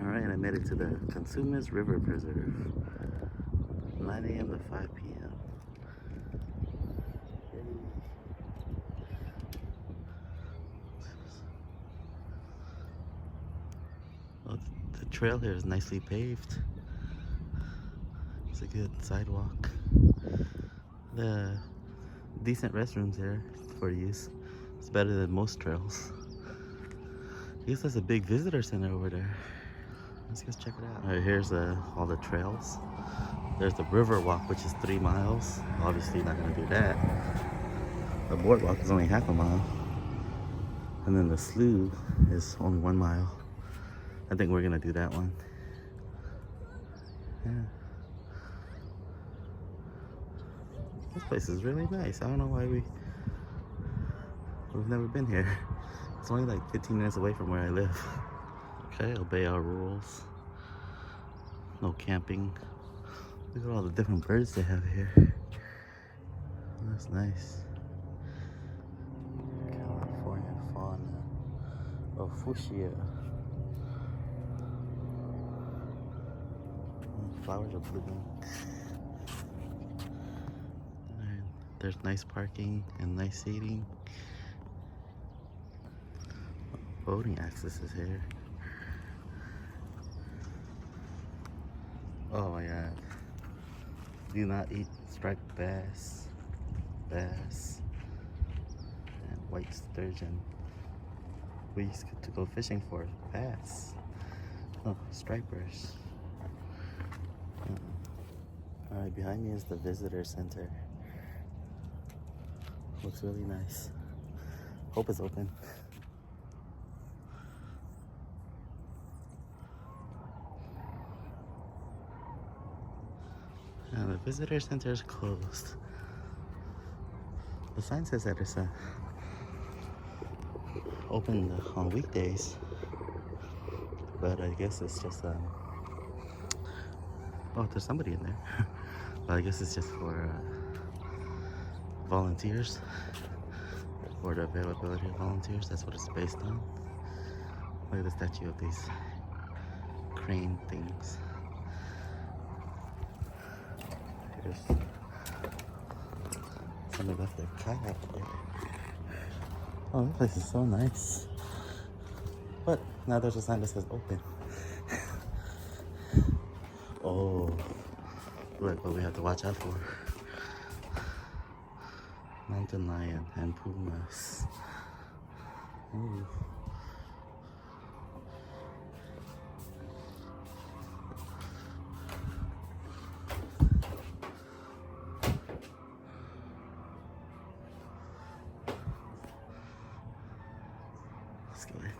Alright, I made it to the Consumers River Preserve. 9 a.m. to 5 p.m. Well, the trail here is nicely paved. It's a good sidewalk. The decent restrooms here for use. It's better than most trails. I guess there's a big visitor center over there. Let's just check it out. All right, here's all the trails. There's the river walk, which is 3 miles. Obviously not gonna do that. The boardwalk is only half a mile. And then the slough is only 1 mile. I think we're gonna do that one. Yeah. This place is really nice. I don't know why we've never been here. It's only like 15 minutes away from where I live. Okay, obey our rules. No camping. Look at all the different birds they have here. That's nice. California fauna. Oh, fuchsia. Flowers are blooming. And there's nice parking and nice seating. Boating access is here. Oh my god. Do not eat striped bass, and white sturgeon. We used to go fishing for bass. Oh, stripers. Alright, behind me is the visitor center. Looks really nice. Hope it's open. The visitor center is closed. The sign says that it's open on weekdays, but I guess it's just oh, there's somebody in there. But I guess it's just for volunteers, for the availability of volunteers. That's what it's based on. Look at the statue of these crane things. There's somebody left their kayak there. Oh, this place is so nice. But now there's a sign that says open. Oh, look what we have to watch out for. Mountain lion and pumas. Ooh. Let's go in.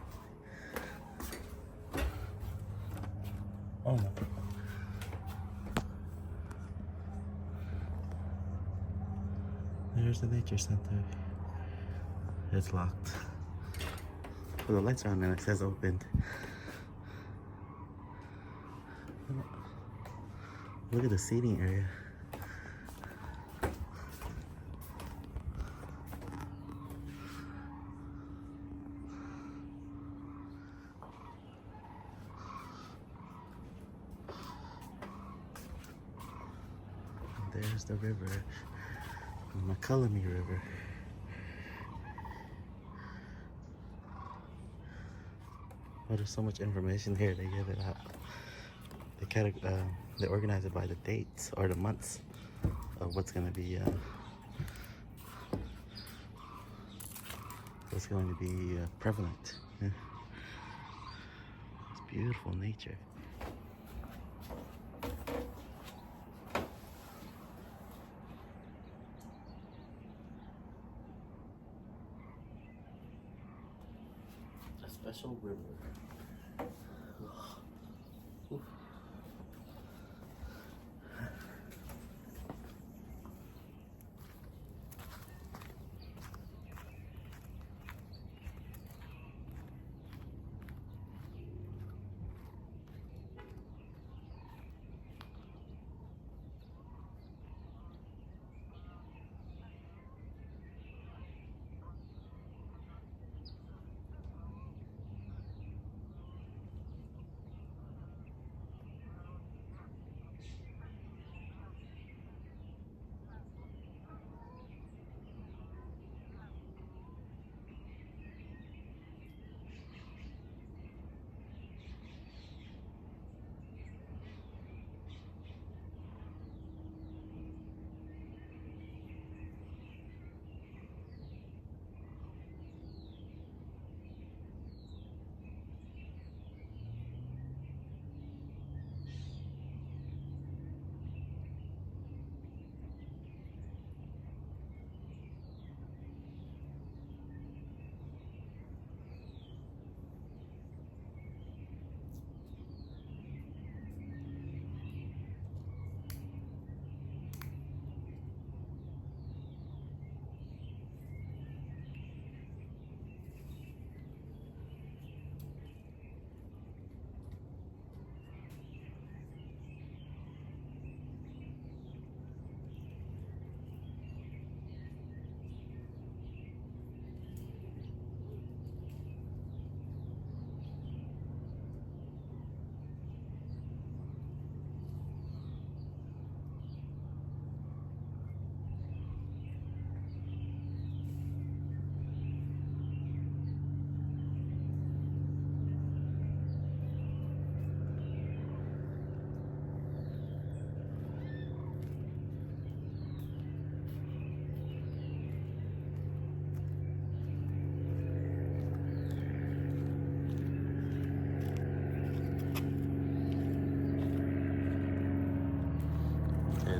Oh no. There's the nature center. It's locked. Well, the lights are on and it says opened. Look at the seating area. And there's the river, the McCullamy River. Oh, there's so much information here. They give it out. They organize it by the dates or the months of what's going to be prevalent. Yeah. It's beautiful nature. A special river. Oof.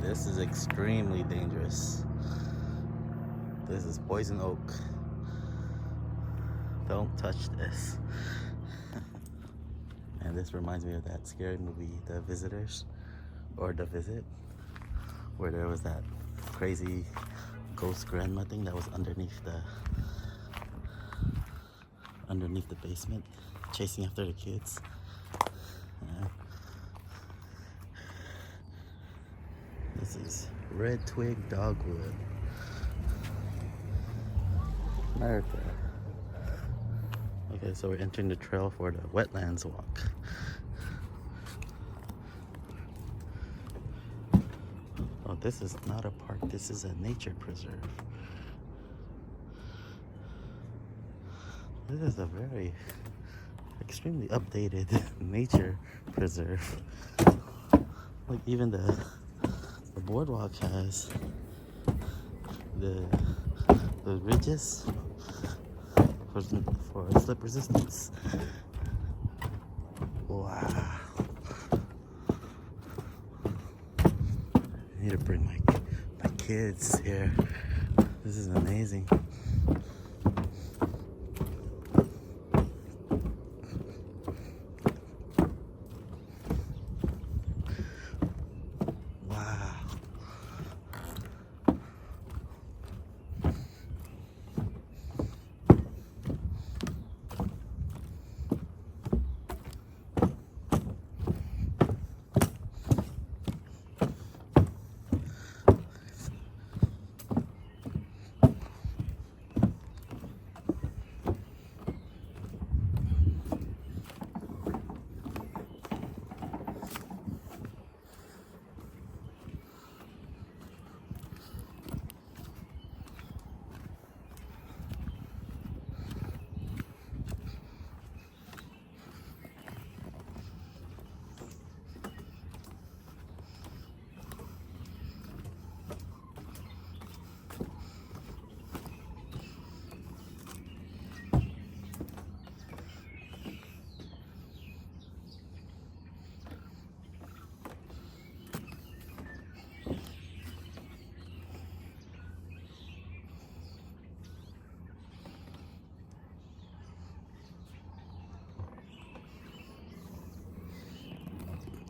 this is extremely dangerous. This is poison oak. Don't touch this. And this reminds me of that scary movie, The Visitors, or The Visit, where there was that crazy ghost grandma thing that was underneath the basement, chasing after the kids. This is Red Twig Dogwood, America. Okay, so we're entering the trail for the wetlands walk. Oh, this is not a park, this is a nature preserve. This is a very extremely updated nature preserve. Like even the boardwalk has the ridges for slip resistance. Wow. I need to bring my kids here. This is amazing.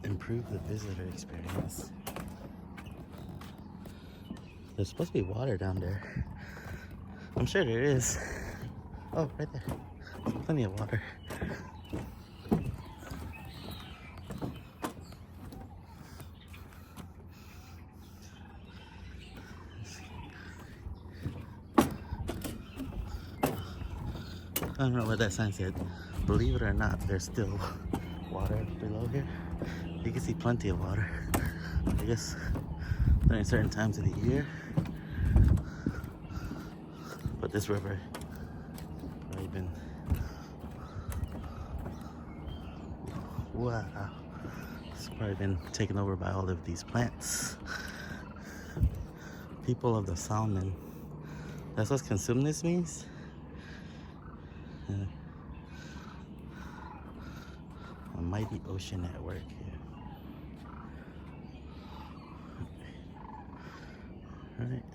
Improve the visitor experience. There's supposed to be water down there. I'm sure there is. Oh, right there. There's plenty of water. I don't know what that sign said. Believe it or not, there's still water below here. You can see plenty of water. I guess during certain times of the year. But this river probably been, wow, it's probably been taken over by all of these plants. People of the salmon. That's what consumnus means? A mighty ocean at work here. All right.